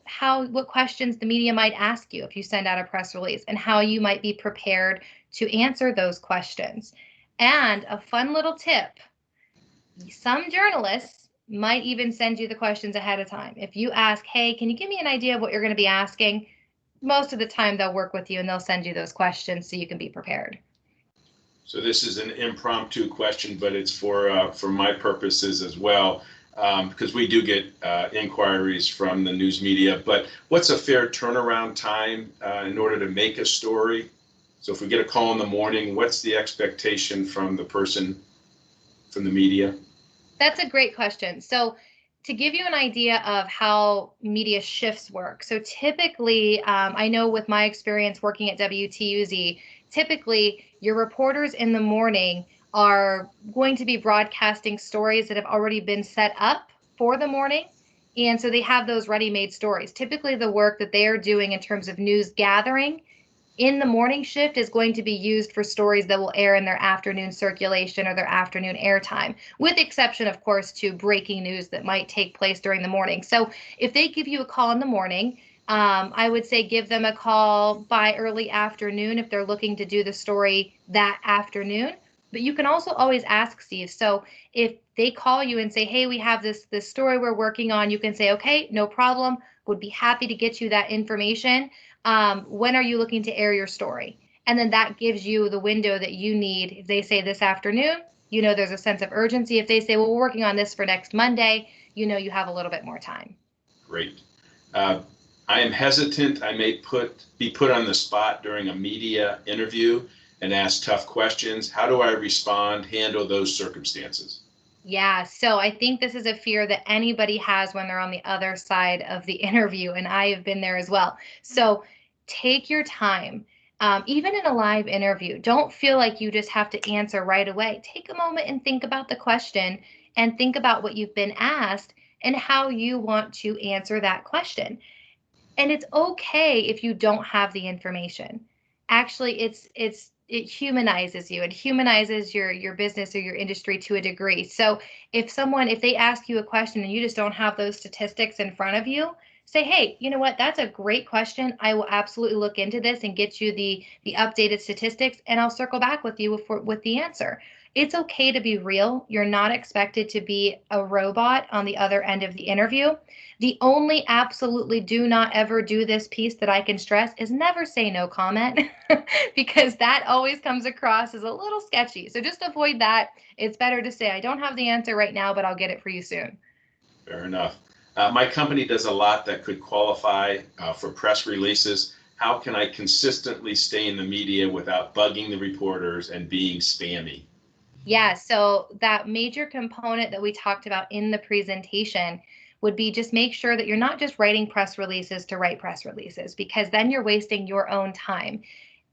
Speaker 2: what questions the media might ask you if you send out a press release and how you might be prepared to answer those questions. And a fun little tip, some journalists might even send you the questions ahead of time. If you ask, hey, can you give me an idea of what you're going to be asking? Most of the time they'll work with you and they'll send you those questions so you can be prepared.
Speaker 1: So this is an impromptu question, but it's for my purposes as well, because we do get inquiries from the news media. But what's a fair turnaround time in order to make a story? So if we get a call in the morning, what's the expectation from the person, from the media?
Speaker 2: That's a great question. So to give you an idea of how media shifts work. So typically, I know with my experience working at WTUZ, typically your reporters in the morning are going to be broadcasting stories that have already been set up for the morning. And so they have those ready-made stories. Typically the work that they are doing in terms of news gathering in the morning shift is going to be used for stories that will air in their afternoon circulation or their afternoon airtime, with the exception, of course, to breaking news that might take place during the morning. So if they give you a call in the morning, I would say give them a call by early afternoon if they're looking to do the story that afternoon. But you can also always ask, Steve. So if they call you and say, hey, we have this story we're working on, you can say, okay, no problem. Would be happy to get you that information. When are you looking to air your story? And then that gives you the window that you need. If they say this afternoon, there's a sense of urgency. If they say, well, we're working on this for next Monday, you have a little bit more time.
Speaker 1: Great. I am hesitant. I may be put on the spot during a media interview and ask tough questions. How do I handle those circumstances?
Speaker 2: Yeah, so I think this is a fear that anybody has when they're on the other side of the interview, and I have been there as well. So take your time. Even in a live interview, don't feel like you just have to answer right away. Take a moment and think about the question and think about what you've been asked and how you want to answer that question. And it's okay if you don't have the information. Actually, it's it humanizes you. It humanizes your business or your industry to a degree. So if they ask you a question and you just don't have those statistics in front of you, say, hey, you know what? That's a great question. I will absolutely look into this and get you the updated statistics, and I'll circle back with you with the answer. It's okay to be real. You're not expected to be a robot on the other end of the interview. The only absolutely do not ever do this piece that I can stress is never say no comment because that always comes across as a little sketchy. So just avoid that. It's better to say, I don't have the answer right now, but I'll get it for you soon.
Speaker 1: Fair enough. My company does a lot that could qualify for press releases. How can I consistently stay in the media without bugging the reporters and being spammy?
Speaker 2: Yeah, so that major component that we talked about in the presentation would be just make sure that you're not just writing press releases to write press releases, because then you're wasting your own time.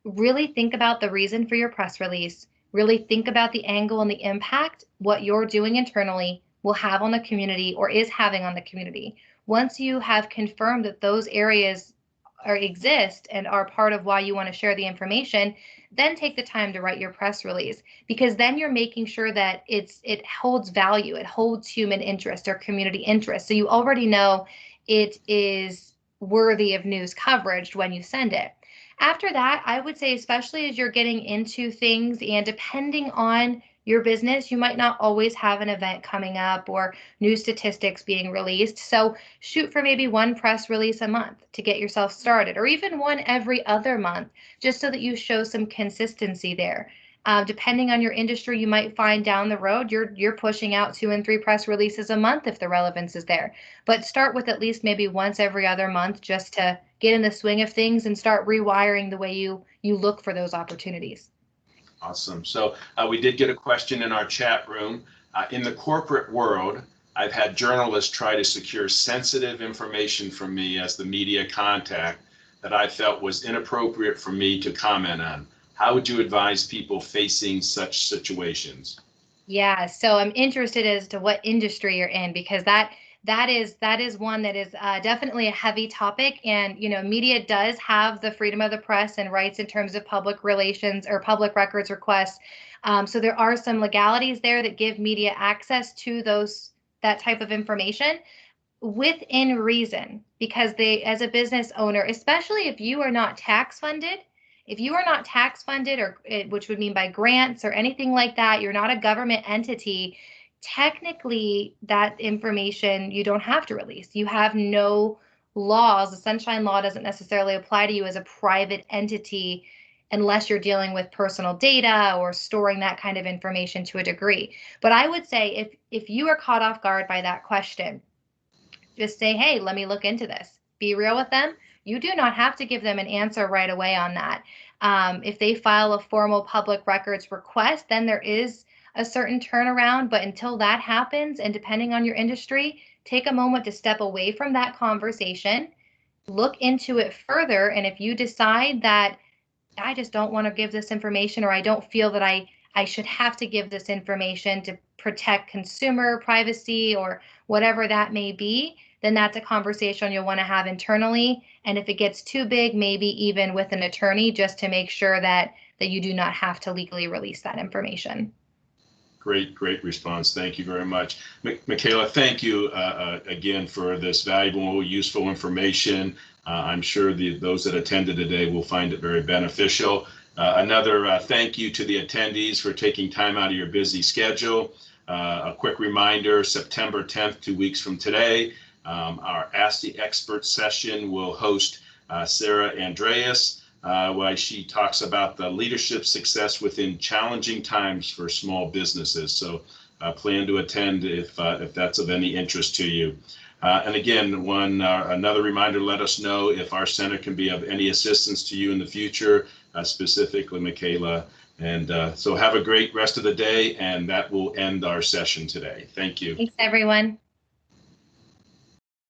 Speaker 2: Really think about the reason for your press release. Really think about the angle and the impact what you're doing internally will have on the community or is having on the community. Once you have confirmed that those areas exist and are part of why you want to share the information, then take the time to write your press release, because then you're making sure that it holds value, it holds human interest or community interest. So you already know it is worthy of news coverage when you send it. After that, I would say, especially as you're getting into things and depending on your business, you might not always have an event coming up or new statistics being released. So shoot for maybe one press release a month to get yourself started, or even one every other month, just so that you show some consistency there. Depending on your industry, you might find down the road you're pushing out 2 and 3 press releases a month if the relevance is there. But start with at least maybe once every other month, just to get in the swing of things and start rewiring the way you look for those opportunities.
Speaker 1: Awesome. So we did get a question in our chat room. In the corporate world, I've had journalists try to secure sensitive information from me as the media contact that I felt was inappropriate for me to comment on. How would you advise people facing such situations?
Speaker 2: Yeah, so I'm interested as to what industry you're in, because that is one that is definitely a heavy topic. And media does have the freedom of the press and rights in terms of public relations or public records requests. So there are some legalities there that give media access to that type of information within reason, because they, as a business owner, especially if you are not tax funded, or which would mean by grants or anything like that, you're not a government entity, technically that information you don't have to release. You have no laws. The Sunshine Law doesn't necessarily apply to you as a private entity unless you're dealing with personal data or storing that kind of information to a degree. But I would say if you are caught off guard by that question, just say, hey, let me look into this. Be real with them. You do not have to give them an answer right away on that. If they file a formal public records request, then there is a certain turnaround. But until that happens, and depending on your industry, take a moment to step away from that conversation, look into it further. And if you decide that I just don't want to give this information, or I don't feel that I should have to give this information to protect consumer privacy or whatever that may be, then that's a conversation you'll want to have internally. And if it gets too big, maybe even with an attorney, just to make sure that you do not have to legally release that information.
Speaker 1: Great response. Thank you very much. Michaela, thank you again for this valuable, useful information. I'm sure those that attended today will find it very beneficial. Another thank you to the attendees for taking time out of your busy schedule. A quick reminder, September 10th, 2 weeks from today, our Ask the Expert session will host Sarah Andreas, where she talks about the leadership success within challenging times for small businesses. So plan to attend if that's of any interest to you. And again, another reminder, let us know if our center can be of any assistance to you in the future, specifically Michaela. And so have a great rest of the day, and that will end our session today. Thank you.
Speaker 2: Thanks, everyone.